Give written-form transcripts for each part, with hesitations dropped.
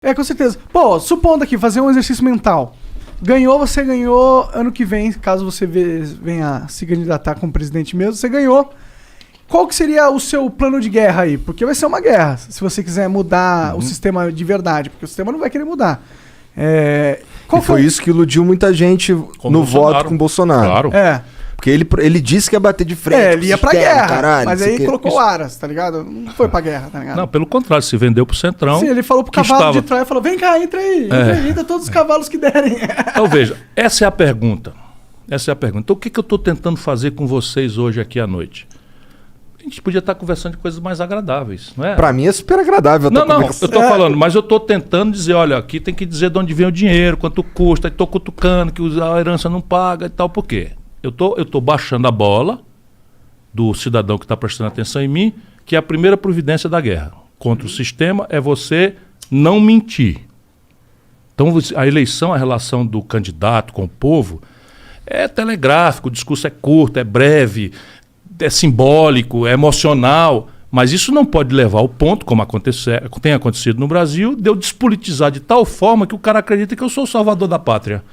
Com certeza. Pô, supondo aqui, fazer um exercício mental. Você ganhou ano que vem, caso você venha se candidatar como presidente mesmo, você ganhou. Qual que seria o seu plano de guerra aí? Porque vai ser uma guerra, se você quiser mudar o sistema de verdade, porque o sistema não vai querer mudar. Foi isso que iludiu muita gente no voto com o Bolsonaro. Claro. Porque ele disse que ia bater de frente. Ele ia pra guerra, caralho, mas aí colocou Aras, tá ligado? Não foi pra guerra, tá ligado? Não, pelo contrário, se vendeu pro Centrão. Sim, ele falou pro cavalo de Troia, falou, vem cá, entra aí, entra todos os cavalos que derem. Então veja, essa é a pergunta. Então o que eu tô tentando fazer com vocês hoje aqui à noite? A gente podia estar conversando de coisas mais agradáveis, não é? Pra mim é super agradável. Não, eu tô falando, mas eu tô tentando dizer, olha, aqui tem que dizer de onde vem o dinheiro, quanto custa, e tô cutucando que a herança não paga e tal, por quê? Eu tô baixando a bola do cidadão que está prestando atenção em mim, que é a primeira providência da guerra contra o sistema é você não mentir. Então a eleição, a relação do candidato com o povo é telegráfico, o discurso é curto, é breve, é simbólico, é emocional, mas isso não pode levar ao ponto, como tem acontecido no Brasil, de eu despolitizar de tal forma que o cara acredita que eu sou o salvador da pátria.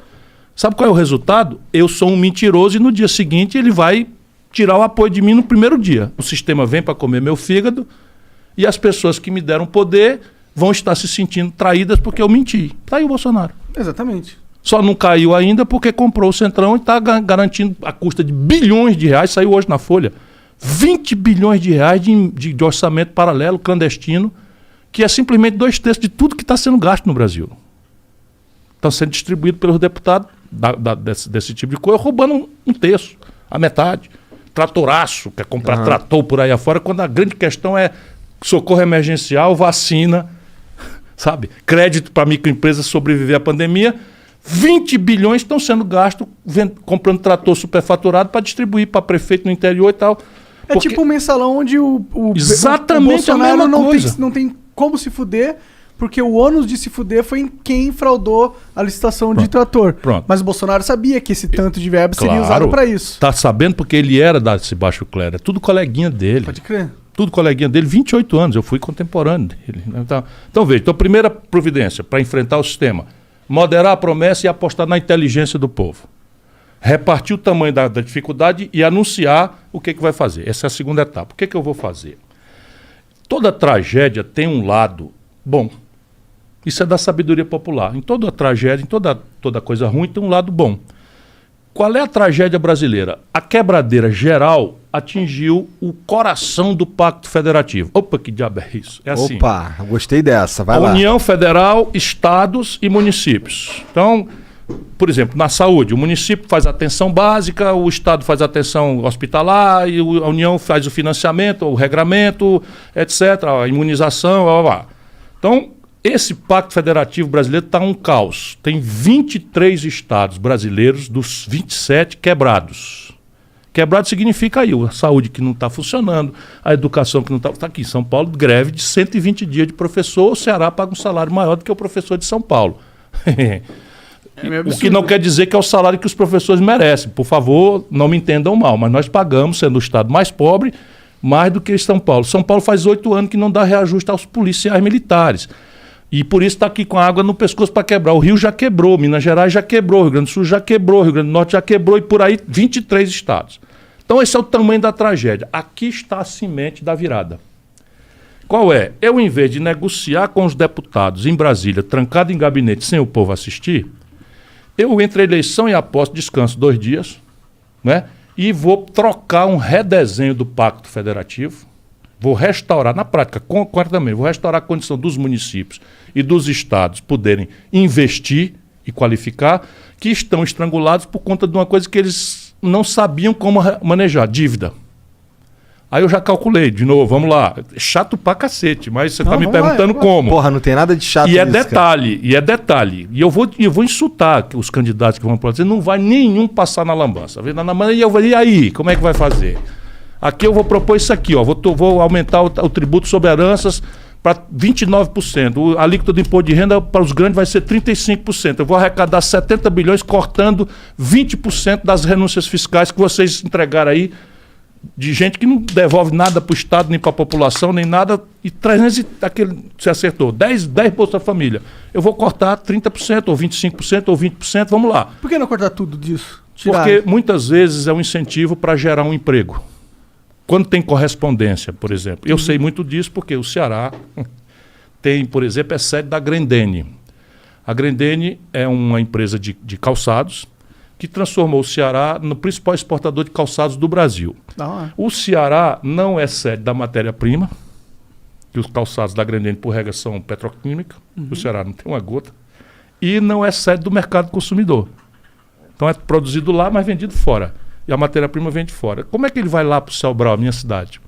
Sabe qual é o resultado? Eu sou um mentiroso e no dia seguinte ele vai tirar o apoio de mim no primeiro dia. O sistema vem para comer meu fígado e as pessoas que me deram poder vão estar se sentindo traídas porque eu menti. Tá aí o Bolsonaro. Exatamente. Só não caiu ainda porque comprou o Centrão e está garantindo a custa de bilhões de reais, saiu hoje na Folha, 20 bilhões de reais de orçamento paralelo, clandestino, que é simplesmente 2/3 de tudo que está sendo gasto no Brasil. Está sendo distribuído pelos deputados desse tipo de coisa, roubando um terço, a metade. Tratoraço, quer comprar trator por aí afora, quando a grande questão é socorro emergencial, vacina, sabe? Crédito para microempresas sobreviver à pandemia. 20 bilhões estão sendo gastos comprando trator superfaturado para distribuir para prefeito no interior e tal. Tipo um mensalão onde o Exatamente Bolsonaro a mesma coisa. não tem como se fuder, porque o ônus de se fuder foi em quem fraudou a licitação de trator. Pronto. Mas o Bolsonaro sabia que esse tanto de verba seria usado para isso. Tá sabendo porque ele era desse baixo clero. É tudo coleguinha dele. Pode crer. Tudo coleguinha dele, 28 anos. Eu fui contemporâneo dele. Então veja, primeira providência para enfrentar o sistema. Moderar a promessa e apostar na inteligência do povo. Repartir o tamanho da dificuldade e anunciar o que vai fazer. Essa é a segunda etapa. O que eu vou fazer? Toda tragédia tem um lado bom. Isso é da sabedoria popular. Em toda tragédia, em toda coisa ruim, tem um lado bom. Qual é a tragédia brasileira? A quebradeira geral atingiu o coração do Pacto Federativo. Opa, que diabo é isso? É assim. Opa, gostei dessa. Vai lá. União Federal, estados e municípios. Então, por exemplo, na saúde, o município faz a atenção básica, o estado faz a atenção hospitalar, e a União faz o financiamento, o regramento, etc., a imunização, blá, blá, blá. Então, esse Pacto Federativo brasileiro está um caos. Tem 23 estados brasileiros dos 27 quebrados. Quebrado significa aí a saúde que não está funcionando, a educação que não está... Está aqui em São Paulo, greve de 120 dias de professor, o Ceará paga um salário maior do que o professor de São Paulo. O que não quer dizer que é o salário que os professores merecem. Por favor, não me entendam mal, mas nós pagamos, sendo o estado mais pobre, mais do que São Paulo. São Paulo faz 8 anos que não dá reajuste aos policiais militares. E por isso está aqui com a água no pescoço para quebrar. O Rio já quebrou, Minas Gerais já quebrou, Rio Grande do Sul já quebrou, Rio Grande do Norte já quebrou e por aí 23 estados. Então esse é o tamanho da tragédia. Aqui está a semente da virada. Qual é? Eu, em vez de negociar com os deputados em Brasília, trancado em gabinete sem o povo assistir, eu entre a eleição e a posse descanso 2 dias, né? E vou trocar um redesenho do Pacto Federativo. Vou restaurar, na prática, concretamente, vou restaurar a condição dos municípios e dos estados poderem investir e qualificar, que estão estrangulados por conta de uma coisa que eles não sabiam como manejar, dívida. Aí eu já calculei, de novo, vamos lá. Chato pra cacete, mas você está me perguntando como. Porra, não tem nada de chato nisso, detalhe, cara. E é detalhe. E eu vou insultar os candidatos que vão para não vai nenhum passar na lambança. E eu vou, e aí, como é que vai fazer? Aqui eu vou propor isso aqui, ó. Vou aumentar o tributo sobre heranças para 29%. A alíquota do imposto de renda para os grandes vai ser 35%. Eu vou arrecadar 70 bilhões cortando 20% das renúncias fiscais que vocês entregaram aí de gente que não devolve nada para o Estado, nem para a população, nem nada, e 300, você acertou, 10 Bolsa Família. Eu vou cortar 30%, ou 25%, ou 20%, vamos lá. Por que não cortar tudo disso? Tirar? Porque muitas vezes é um incentivo para gerar um emprego. Quando tem correspondência, por exemplo. Eu sei muito disso porque o Ceará tem, por exemplo, é sede da Grendene. A Grendene é uma empresa de calçados que transformou o Ceará no principal exportador de calçados do Brasil. O Ceará não é sede da matéria-prima, que os calçados da Grendene, por regra, são petroquímica. O Ceará não tem uma gota. E não é sede do mercado consumidor. Então é produzido lá, mas vendido fora. E a matéria-prima vem de fora. Como é que ele vai lá para o Sobral, minha cidade?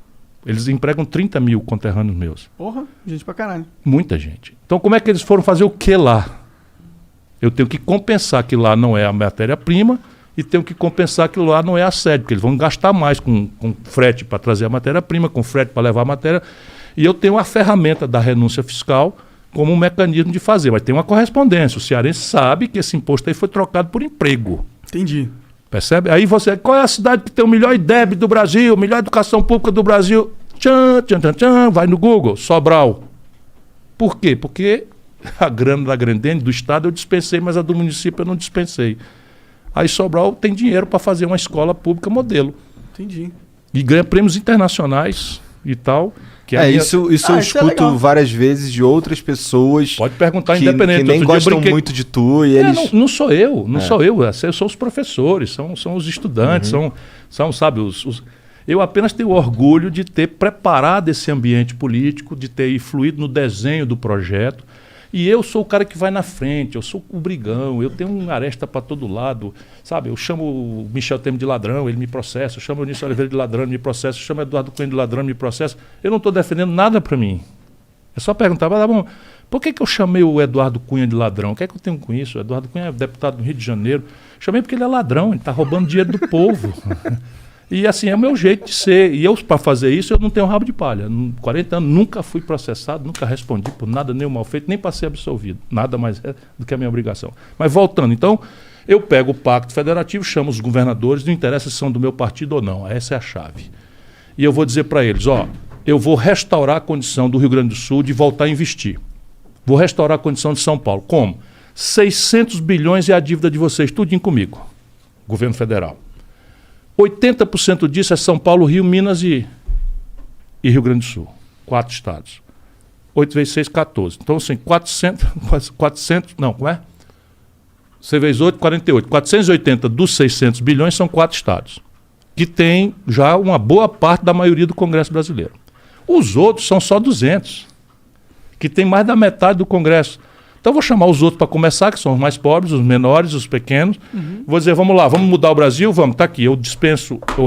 Eles empregam 30 mil conterrâneos meus. Porra, gente pra caralho. Muita gente. Então como é que eles foram fazer o que lá? Eu tenho que compensar que lá não é a matéria-prima e tenho que compensar que lá não é a sede, porque eles vão gastar mais com frete para trazer a matéria-prima, com frete para levar a matéria. E eu tenho a ferramenta da renúncia fiscal como um mecanismo de fazer. Mas tem uma correspondência. O cearense sabe que esse imposto aí foi trocado por emprego. Entendi. Percebe? Aí você, qual é a cidade que tem o melhor IDEB do Brasil, melhor educação pública do Brasil? Vai no Google, Sobral. Por quê? Porque a grana da Grendene, do Estado, eu dispensei, mas a do município eu não dispensei. Aí Sobral tem dinheiro para fazer uma escola pública modelo. Entendi. E ganha prêmios internacionais e tal. Que isso eu escuto várias vezes de outras pessoas. Pode perguntar independente. Que nem gostam muito de tu e eles... Não sou eu, sou eu. São os professores, são os estudantes, são sabe, eu apenas tenho orgulho de ter preparado esse ambiente político, de ter influído no desenho do projeto. E eu sou o cara que vai na frente, eu sou o brigão, eu tenho uma aresta para todo lado, sabe? Eu chamo o Michel Temer de ladrão, ele me processa, eu chamo o Eunício Oliveira de ladrão, ele me processa, eu chamo o Eduardo Cunha de ladrão, ele me processa. Eu não estou defendendo nada para mim. É só perguntar, mas, bom, por que eu chamei o Eduardo Cunha de ladrão? O que é que eu tenho com isso? O Eduardo Cunha é deputado do Rio de Janeiro. Chamei porque ele é ladrão, ele está roubando dinheiro do povo. E assim, é o meu jeito de ser. E eu, para fazer isso, eu não tenho rabo de palha. 40 anos, nunca fui processado, nunca respondi por nada, nem o mal feito, nem para ser absolvido. Nada mais é do que a minha obrigação. Mas voltando, então, eu pego o Pacto Federativo, chamo os governadores, não interessa se são do meu partido ou não. Essa é a chave. E eu vou dizer para eles, eu vou restaurar a condição do Rio Grande do Sul de voltar a investir. Vou restaurar a condição de São Paulo. Como? 600 bilhões é a dívida de vocês, tudinho comigo, governo federal. 80% disso é São Paulo, Rio, Minas e Rio Grande do Sul. 4 estados. 8 vezes 6, 14. Então, assim, 400, não, como é? 6 vezes 8, 48. 480 dos 600 bilhões são 4 estados, que tem já uma boa parte da maioria do Congresso brasileiro. Os outros são só 200, que tem mais da metade do Congresso. Então, eu vou chamar os outros para começar, que são os mais pobres, os menores, os pequenos. Vou dizer, vamos lá, vamos mudar o Brasil? Vamos, está aqui, eu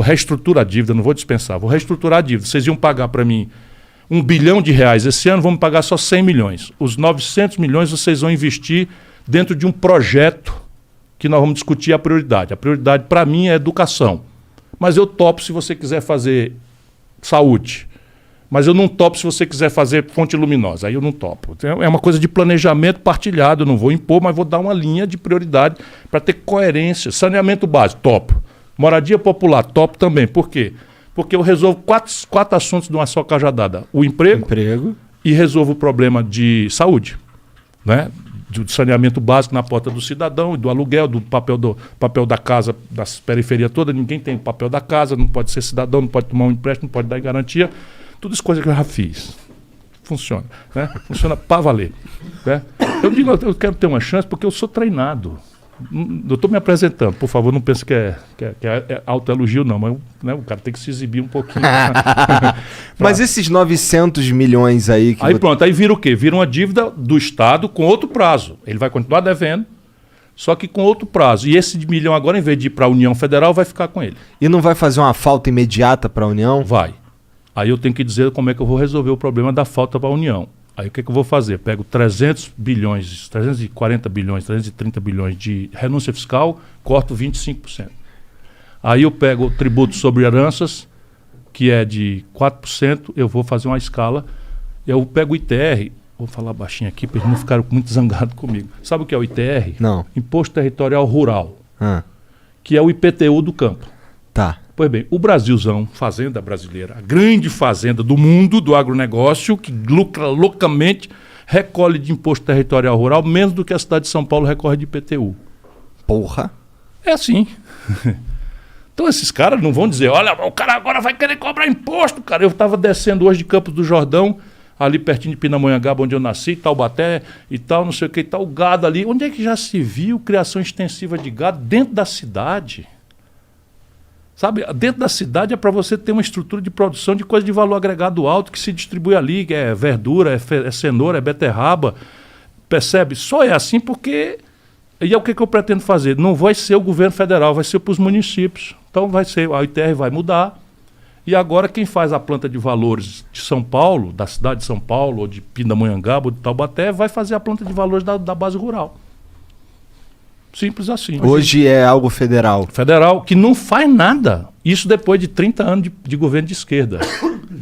reestruturo a dívida, não vou dispensar, vou reestruturar a dívida. Vocês iam pagar para mim R$1 bilhão esse ano, vamos pagar só 100 milhões. Os 900 milhões vocês vão investir dentro de um projeto que nós vamos discutir a prioridade. A prioridade para mim é educação. Mas eu topo se você quiser fazer saúde. Mas eu não topo se você quiser fazer fonte luminosa. Aí eu não topo. É uma coisa de planejamento partilhado. Eu não vou impor, mas vou dar uma linha de prioridade para ter coerência. Saneamento básico, topo. Moradia popular, topo também. Por quê? Porque eu resolvo quatro assuntos de uma só cajadada. O emprego. E resolvo o problema de saúde, né? Do saneamento básico na porta do cidadão, do aluguel, do papel da casa, das periferias todas. Ninguém tem o papel da casa, não pode ser cidadão, não pode tomar um empréstimo, não pode dar garantia. Tudo isso coisa que eu já fiz. Funciona, né? Funciona para valer, né? Eu digo, eu quero ter uma chance porque eu sou treinado. Eu estou me apresentando, por favor, não pense que é autoelogio, não, mas né, o cara tem que se exibir um pouquinho. Mas esses 900 milhões aí... Aí pronto, aí vira o quê? Vira uma dívida do Estado com outro prazo. Ele vai continuar devendo, só que com outro prazo. E esse milhão agora, em vez de ir para a União Federal, vai ficar com ele. E não vai fazer uma falta imediata para a União? Vai. Aí eu tenho que dizer como é que eu vou resolver o problema da falta para a União. Aí o que eu vou fazer? Pego 300 bilhões, 340 bilhões, 330 bilhões de renúncia fiscal, corto 25%. Aí eu pego o tributo sobre heranças, que é de 4%, eu vou fazer uma escala, eu pego o ITR, vou falar baixinho aqui para eles não ficarem muito zangados comigo. Sabe o que é o ITR? Não. Imposto Territorial Rural, que é o IPTU do campo. Tá. Pois bem, o Brasilzão, fazenda brasileira, a grande fazenda do mundo do agronegócio, que lucra loucamente, recolhe de imposto territorial rural menos do que a cidade de São Paulo recorre de IPTU. Porra. É assim. Então esses caras não vão dizer, olha, o cara agora vai querer cobrar imposto, cara. Eu estava descendo hoje de Campos do Jordão, ali pertinho de Pindamonhangaba, onde eu nasci, Taubaté e tal, não sei o que e tal, o gado ali. Onde é que já se viu criação extensiva de gado dentro da cidade? Sabe, dentro da cidade é para você ter uma estrutura de produção de coisa de valor agregado alto que se distribui ali, que é verdura, é cenoura, é beterraba, percebe? Só é assim porque... E é o que eu pretendo fazer? Não vai ser o governo federal, vai ser para os municípios. Então vai ser, a ITR vai mudar. E agora quem faz a planta de valores de São Paulo, da cidade de São Paulo, ou de Pindamonhangaba, ou de Taubaté, vai fazer a planta de valores da base rural. Simples assim. Hoje é algo federal. Federal, que não faz nada. Isso depois de 30 anos de governo de esquerda.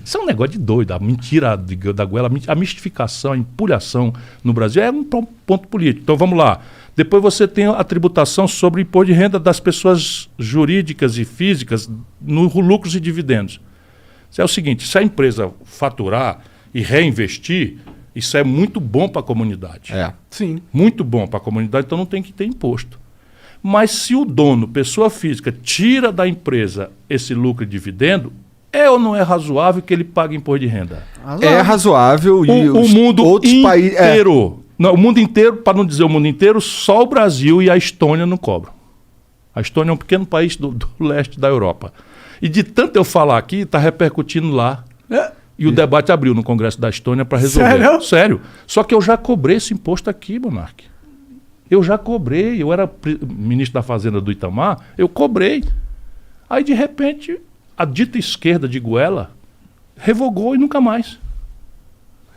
Isso é um negócio de doido. A mentira da goela, a mistificação, a empulhação no Brasil é um ponto político. Então vamos lá. Depois você tem a tributação sobre o imposto de renda das pessoas jurídicas e físicas no lucros e dividendos. Isso é o seguinte, se a empresa faturar e reinvestir, isso é muito bom para a comunidade. É. Sim. Muito bom para a comunidade, então não tem que ter imposto. Mas se o dono, pessoa física, tira da empresa esse lucro e dividendo, é ou não é razoável que ele pague imposto de renda? É razoável e o mundo outros países... inteiro. Não, o mundo inteiro, para não dizer o mundo inteiro, só o Brasil e a Estônia não cobram. A Estônia é um pequeno país do leste da Europa. E de tanto eu falar aqui, está repercutindo lá. E o debate abriu no Congresso da Estônia para resolver. Sério? Sério. Só que eu já cobrei esse imposto aqui, Monark. Eu já cobrei. Eu era ministro da Fazenda do Itamar, eu cobrei. Aí, de repente, a dita esquerda de Goela revogou e nunca mais.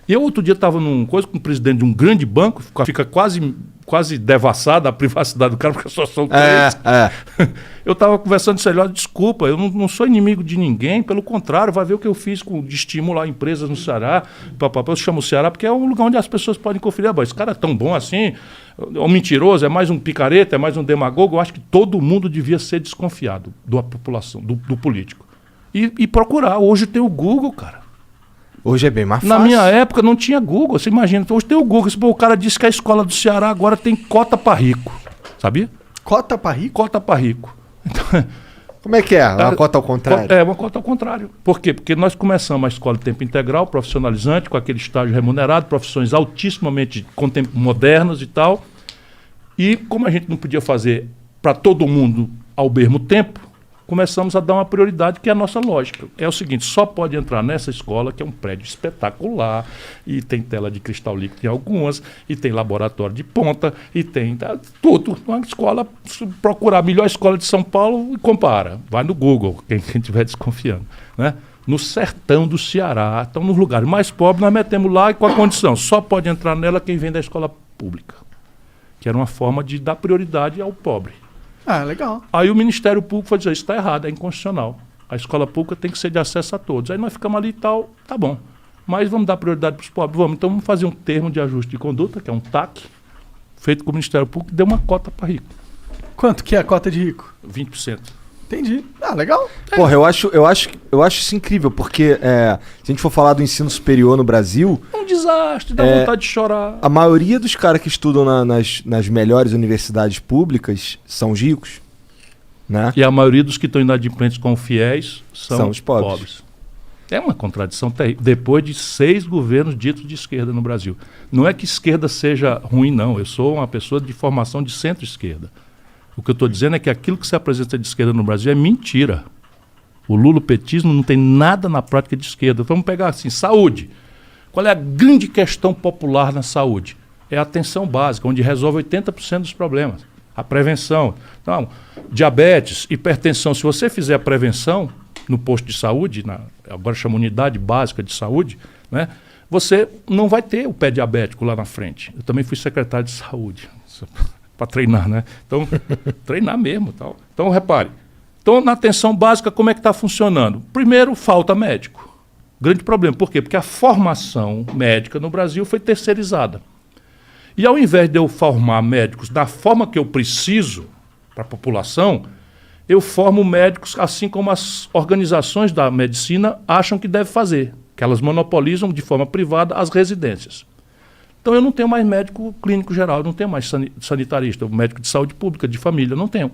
E eu outro dia estava num coisa com o presidente de um grande banco, fica quase devassada a privacidade do cara, porque só são três. Eu estava conversando com ele, desculpa, eu não sou inimigo de ninguém, pelo contrário, vai ver o que eu fiz de estimular empresas no Ceará. Eu chamo o Ceará porque é um lugar onde as pessoas podem conferir, esse cara é tão bom assim, é um mentiroso, é mais um picareta, é mais um demagogo. Eu acho que todo mundo devia ser desconfiado da população, do político. E procurar. Hoje tem o Google, cara. Hoje é bem mais fácil. Na minha época não tinha Google, você imagina. Hoje tem o Google. O cara disse que a escola do Ceará agora tem cota para rico. Sabia? Cota para rico? Cota para rico. Então, como é que é? Uma cota ao contrário? É, uma cota ao contrário. Por quê? Porque nós começamos a escola de tempo integral, profissionalizante, com aquele estágio remunerado, profissões altissimamente modernas e tal. E como a gente não podia fazer para todo mundo ao mesmo tempo, começamos a dar uma prioridade, que é a nossa lógica. É o seguinte, só pode entrar nessa escola, que é um prédio espetacular, e tem tela de cristal líquido em algumas, e tem laboratório de ponta, e tem tudo. Uma escola, se procurar a melhor escola de São Paulo, e compara. Vai no Google, quem estiver desconfiando. Né? No sertão do Ceará, então nos lugares mais pobres, nós metemos lá e com a condição, só pode entrar nela quem vem da escola pública, que era uma forma de dar prioridade ao pobre. Ah, legal. Aí o Ministério Público foi dizer, isso está errado, é inconstitucional. A escola pública tem que ser de acesso a todos. Aí nós ficamos ali e tal, tá bom. Mas vamos dar prioridade para os pobres? Vamos. Então vamos fazer um termo de ajuste de conduta, que é um TAC, feito com o Ministério Público, que deu uma cota para rico. Quanto que é a cota de rico? 20%. Entendi. Ah, legal. Porra, eu acho isso incrível, porque se a gente for falar do ensino superior no Brasil... É um desastre, dá vontade de chorar. A maioria dos caras que estudam nas melhores universidades públicas são os ricos, né? E a maioria dos que estão inadimplentes com fiéis são os pobres. É uma contradição terrível. Depois de 6 governos ditos de esquerda no Brasil. Não é que esquerda seja ruim, não. Eu sou uma pessoa de formação de centro-esquerda. O que eu estou dizendo é que aquilo que se apresenta de esquerda no Brasil é mentira. O lulopetismo não tem nada na prática de esquerda. Vamos pegar assim, saúde. Qual é a grande questão popular na saúde? É a atenção básica, onde resolve 80% dos problemas. A prevenção. Então, diabetes, hipertensão. Se você fizer a prevenção no posto de saúde, agora chama unidade básica de saúde, né, você não vai ter o pé diabético lá na frente. Eu também fui secretário de saúde. Para treinar, né? Então, treinar mesmo. Tal. Então, repare. Então, na atenção básica, como é que está funcionando? Primeiro, falta médico. Grande problema. Por quê? Porque a formação médica no Brasil foi terceirizada. E ao invés de eu formar médicos da forma que eu preciso para a população, eu formo médicos assim como as organizações da medicina acham que deve fazer, que elas monopolizam de forma privada as residências. Então eu não tenho mais médico clínico geral, eu não tenho mais sanitarista, médico de saúde pública, de família, eu não tenho.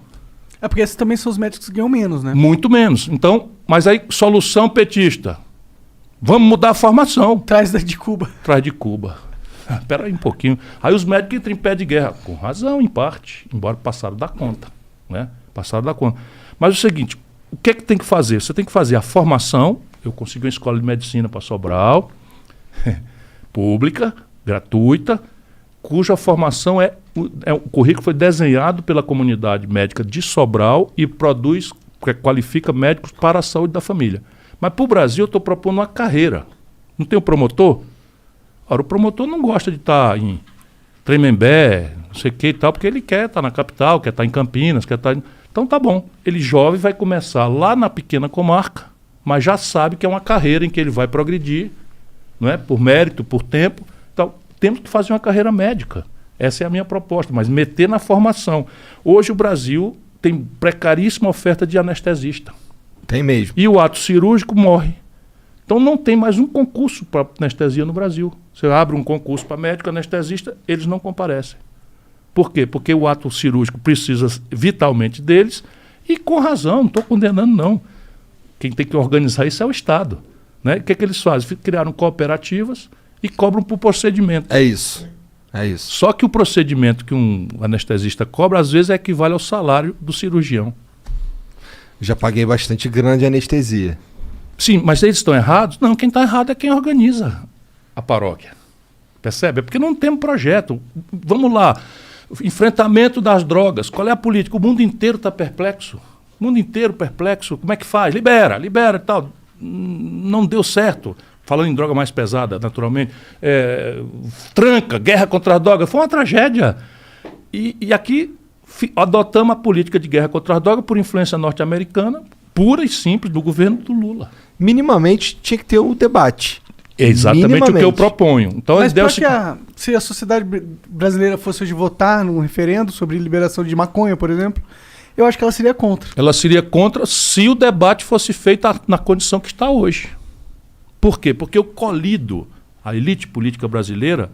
É porque esses também são os médicos que ganham menos, né? Muito menos. Então, mas aí, solução petista. Vamos mudar a formação. Traz de Cuba. Traz de Cuba. Espera aí um pouquinho. Aí os médicos entram em pé de guerra. Com razão, em parte. Embora passaram da conta. Né? Passaram da conta. Mas é o seguinte, o que é que tem que fazer? Você tem que fazer a formação. Eu consegui uma escola de medicina para Sobral. Pública, gratuita, cuja formação o currículo foi desenhado pela comunidade médica de Sobral e qualifica médicos para a saúde da família. Mas para o Brasil eu estou propondo uma carreira. Não tem o promotor? Ora, o promotor não gosta de estar em Tremembé, não sei o que e tal, porque ele quer estar na capital, quer estar em Campinas, quer estar... Então tá bom. Ele jovem vai começar lá na pequena comarca, mas já sabe que é uma carreira em que ele vai progredir, não é? Por mérito, por tempo. Então, temos que fazer uma carreira médica. Essa é a minha proposta, mas meter na formação. Hoje o Brasil tem precaríssima oferta de anestesista. Tem mesmo. E o ato cirúrgico morre. Então não tem mais um concurso para anestesia no Brasil. Você abre um concurso para médico anestesista, eles não comparecem. Por quê? Porque o ato cirúrgico precisa vitalmente deles e com razão, não estou condenando não. Quem tem que organizar isso é o Estado. Né? O que é que eles fazem? Criaram cooperativas e cobram por procedimento. É isso. É isso. Só que o procedimento que um anestesista cobra, às vezes, equivale ao salário do cirurgião. Já paguei bastante grana de anestesia. Sim, mas eles estão errados? Não, quem está errado é quem organiza a paróquia. Percebe? É porque não tem um projeto. Vamos lá. Enfrentamento das drogas. Qual é a política? O mundo inteiro está perplexo. O mundo inteiro perplexo. Como é que faz? Libera e tal. Não deu certo. Falando em droga mais pesada, naturalmente. Tranca, guerra contra a droga. Foi uma tragédia. E aqui adotamos a política de guerra contra a droga por influência norte-americana, pura e simples, do governo do Lula. Minimamente tinha que ter o debate. É exatamente o que eu proponho. Então, mas se a sociedade brasileira fosse hoje votar num referendo sobre liberação de maconha, por exemplo, eu acho que ela seria contra. Ela seria contra se o debate fosse feito na condição que está hoje. Por quê? Porque eu colido a elite política brasileira,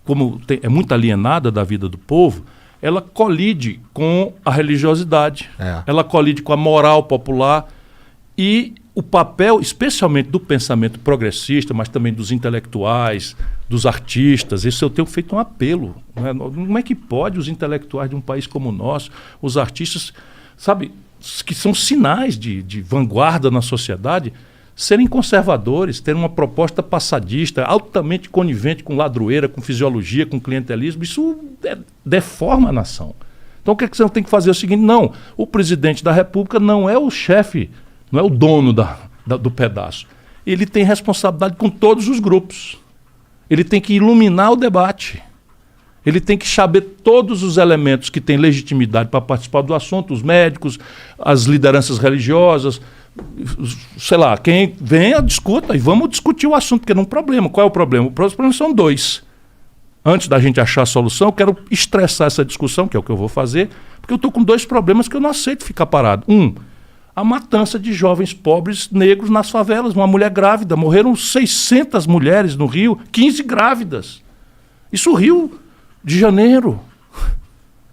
como é muito alienada da vida do povo, ela colide com a religiosidade, ela colide com a moral popular e o papel, especialmente do pensamento progressista, mas também dos intelectuais, dos artistas. Isso eu tenho feito um apelo. Né? Como é que pode os intelectuais de um país como o nosso, os artistas, sabe, que são sinais de vanguarda na sociedade, serem conservadores, terem uma proposta passadista, altamente conivente com ladroeira, com fisiologia, com clientelismo? Isso deforma a nação. Então o que você tem que fazer é o seguinte: não, o presidente da República não é o chefe, não é o dono do pedaço. Ele tem responsabilidade com todos os grupos. Ele tem que iluminar o debate. Ele tem que saber todos os elementos que têm legitimidade para participar do assunto, os médicos, as lideranças religiosas, sei lá, quem venha, discuta, e vamos discutir o assunto, porque não é um problema. Qual é o problema? Os problemas são dois. Antes da gente achar a solução, eu quero estressar essa discussão, que é o que eu vou fazer, porque eu estou com dois problemas que eu não aceito ficar parado. A matança de jovens pobres negros nas favelas. Uma mulher grávida. Morreram 600 mulheres no Rio, 15 grávidas. Isso Rio de Janeiro.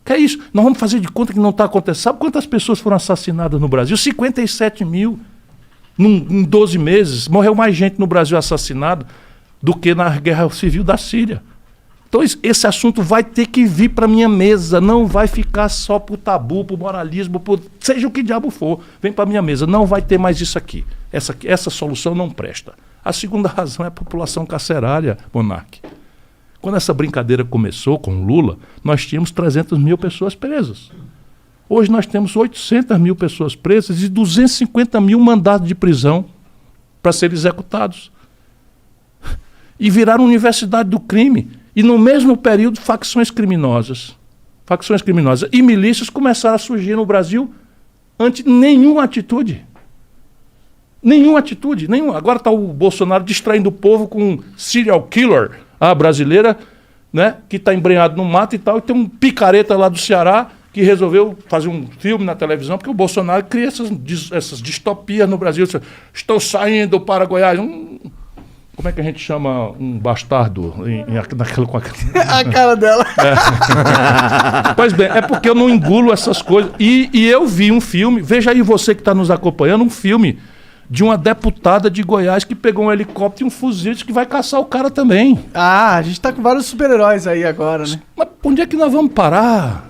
Que é isso? Nós vamos fazer de conta que não está acontecendo. Sabe quantas pessoas foram assassinadas no Brasil? 57 mil em 12 meses. Morreu mais gente no Brasil assassinada do que na guerra civil da Síria. Então esse assunto vai ter que vir para a minha mesa, não vai ficar só por tabu, por moralismo, seja o que diabo for, vem para a minha mesa, não vai ter mais isso aqui. Essa solução não presta. A segunda razão é a população carcerária, Monark. Quando essa brincadeira começou com Lula, nós tínhamos 300 mil pessoas presas. Hoje nós temos 800 mil pessoas presas e 250 mil mandados de prisão para serem executados. E viraram universidade do crime. E no mesmo período, facções criminosas e milícias começaram a surgir no Brasil ante nenhuma atitude. Nenhuma. Agora está o Bolsonaro distraindo o povo com um serial killer, a brasileira, né, que está embrenhado no mato e tal, e tem um picareta lá do Ceará, que resolveu fazer um filme na televisão, porque o Bolsonaro cria essas distopias no Brasil. Estou saindo para Goiás. Como é que a gente chama um bastardo com A cara dela. Pois bem, é porque eu não engulo essas coisas. E eu vi um filme, veja aí você que está nos acompanhando, um filme de uma deputada de Goiás que pegou um helicóptero e um fuzil que vai caçar o cara também. A gente tá com vários super-heróis aí agora, né? Mas onde é que nós vamos parar?